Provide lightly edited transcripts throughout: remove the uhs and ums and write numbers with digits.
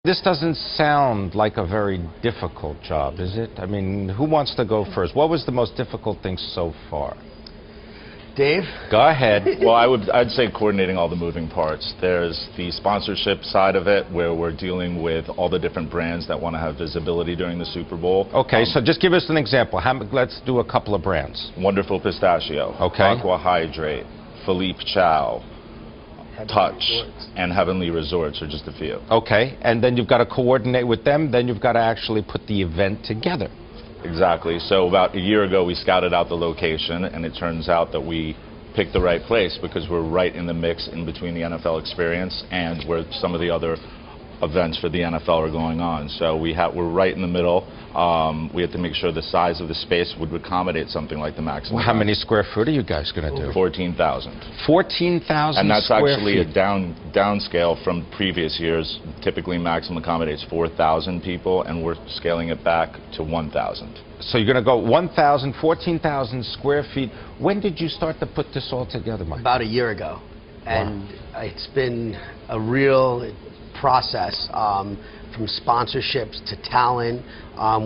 This doesn't sound like a very difficult job, is it? I mean, who wants to go first? What was the most difficult thing so far? Dave? Go ahead. Well, I'd say coordinating all the moving parts. There's the sponsorship side of it, where we're dealing with all the different brands that want to have visibility during the Super Bowl. Okay, so just give us an example. Let's do a couple of brands. Wonderful Pistachio, okay. Aqua Hydrate, Philippe Chow, Touch, and Heavenly Resorts are just a few. Okay, and then you've got to coordinate with them, then you've got to actually put the event together. Exactly. So about a year ago, we scouted out the location, and it turns out that we picked the right place because we're right in the mix in between the NFL experience and where some of the other events for the NFL are going on. So we're right in the middle. We have to make sure the size of the space would accommodate something like the maximum. Well, how many square foot are you guys going to do? 14,000. 14,000 And that's square actually feet. a downscale from previous years. Typically, maximum accommodates 4,000 people, and we're scaling it back to 1,000. So you're going to go 1,000, 14,000 square feet. When did you start to put this all together, Mike? About a year ago. And it's been a real process, from sponsorships to talent.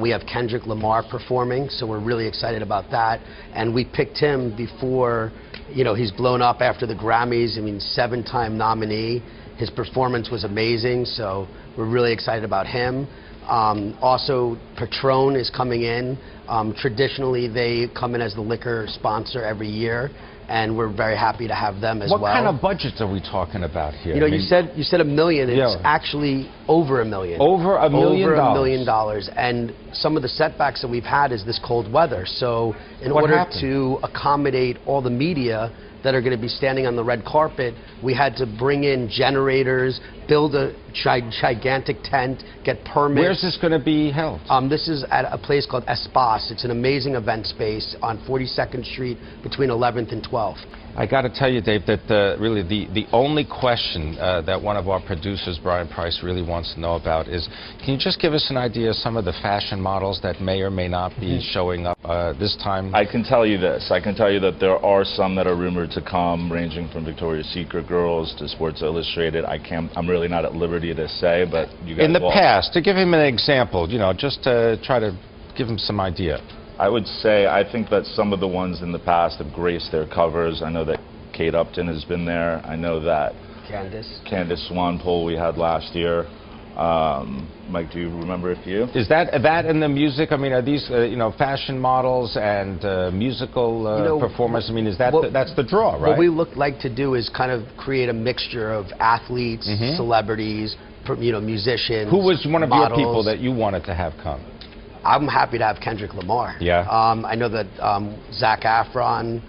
We have Kendrick Lamar performing, so we're really excited about that. And we picked him before, he's blown up after the Grammys. I mean, 7-time nominee. His performance was amazing, so we're really excited about him. Also, Patron is coming in. Traditionally, they come in as the liquor sponsor every year, and we're very happy to have them as well. What kind of budgets are we talking about here? You said $1 million. It's actually over $1 million. Over $1 million? Over $1 million. And some of the setbacks that we've had is this cold weather. So in order to accommodate all the media that are going to be standing on the red carpet, we had to bring in generators, build a gigantic tent, get permits. Where's this going to be held? This is at a place called Espace. It's an amazing event space on 42nd Street between 11th and 12th. I got to tell you, Dave, that really the only question that one of our producers, Brian Price, really wants to know about is, can you just give us an idea of some of the fashion models that may or may not be showing up this time? I can tell you this. I can tell you that there are some that are rumored to come, ranging from Victoria's Secret girls to Sports Illustrated. I'm really not at liberty to say, but you guys in the past, to give him an example, just to try to give him some idea. I would say I think that some of the ones in the past have graced their covers. I know that Kate Upton has been there. I know that Candace Swanpoel we had last year. Mike, do you remember a few? Is that in the music? I mean, are these fashion models and musical performers? I mean, that's the draw, right? What we like to do is kind of create a mixture of athletes, celebrities, musicians. Who was one of models. your people that you wanted to have come? I'm happy to have Kendrick Lamar. Yeah. I know that Zac Efron,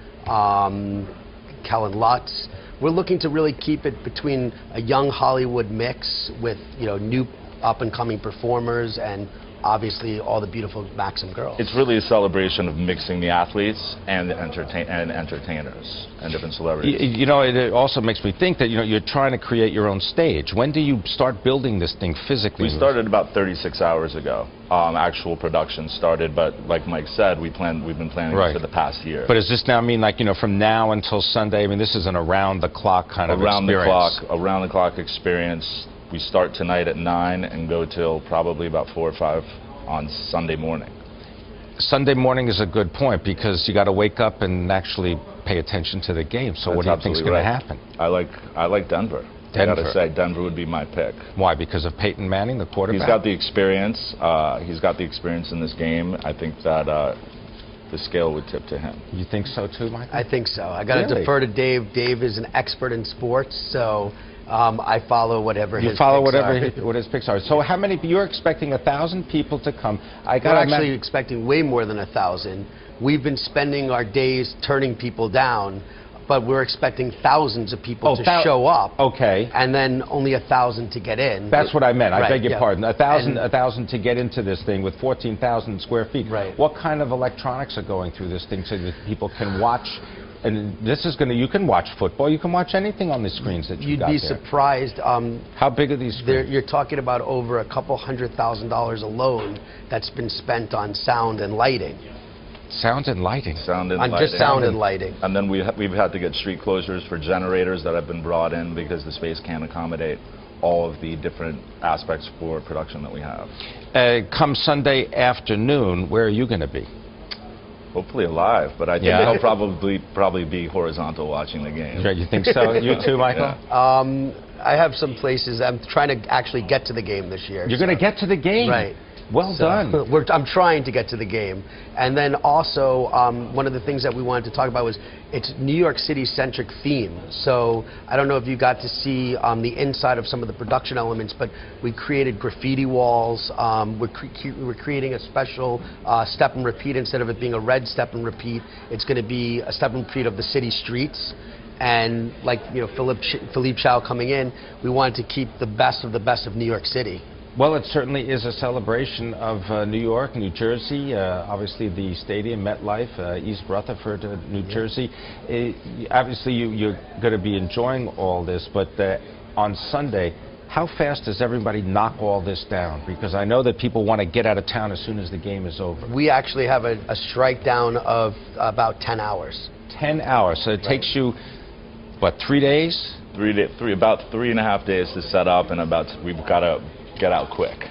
Kellen Lutz. We're looking to really keep it between a young Hollywood mix with new up-and-coming performers and obviously all the beautiful Maxim girls. It's really a celebration of mixing the athletes and the entertainers and different celebrities. It also makes me think that you're trying to create your own stage. When do you start building this thing physically? We started about 36 hours ago. Actual production started, but like Mike said, we've been planning this for the past year. But does this now mean from now until Sunday? I mean, this is an around-the-clock kind of experience. Around-the-clock experience. We start tonight at 9 and go till probably about 4 or 5 on Sunday morning. Sunday morning is a good point because you got to wake up and actually pay attention to the game. So what do you think is going to happen? I like Denver. I got to say, Denver would be my pick. Why? Because of Peyton Manning, the quarterback? He's got the experience. He's got the experience in this game. I think that the scale would tip to him. You think so too, Mike? I think so. I got to defer to Dave. Dave is an expert in sports, so I follow whatever his picks are. what his picks are. So how many? You're expecting 1,000 people to come. We're actually expecting way more than 1,000. We've been spending our days turning people down, but we're expecting thousands of people to show up. Okay. And then only 1,000 to get in. That's what I meant. I beg your pardon. 1,000 to get into this thing with 14,000 square feet. Right. What kind of electronics are going through this thing so that people can watch? And this is you can watch football, you can watch anything on the screens that you've got there. You'd be surprised. How big are these screens? You're talking about over $200,000 alone that's been spent on sound and lighting. Sound and lighting. Just sound and lighting. And then we've had to get street closures for generators that have been brought in because the space can't accommodate all of the different aspects for production that we have. Come Sunday afternoon, where are you going to be? Hopefully alive, but I think I'll probably be horizontal watching the game. Right, you think so? You too, Michael? Yeah. I have some places. I'm trying to actually get to the game this year. You're going to get to the game? Right. Well done. I'm trying to get to the game. And then also, one of the things that we wanted to talk about was it's New York City-centric theme. So I don't know if you got to see the inside of some of the production elements, but we created graffiti walls. We're creating a special step and repeat. Instead of it being a red step and repeat, it's going to be a step and repeat of the city streets. And like, you know, Philippe Chow coming in, we wanted to keep the best of New York City. Well, it certainly is a celebration of New York, New Jersey, obviously the stadium, MetLife, East Rutherford, New Jersey. Obviously, you're going to be enjoying all this, but on Sunday, how fast does everybody knock all this down? Because I know that people want to get out of town as soon as the game is over. We actually have a strike down of about 10 hours. 10 hours. So it takes you, what, 3 days? About 3.5 days to set up, and we've got to get out quick.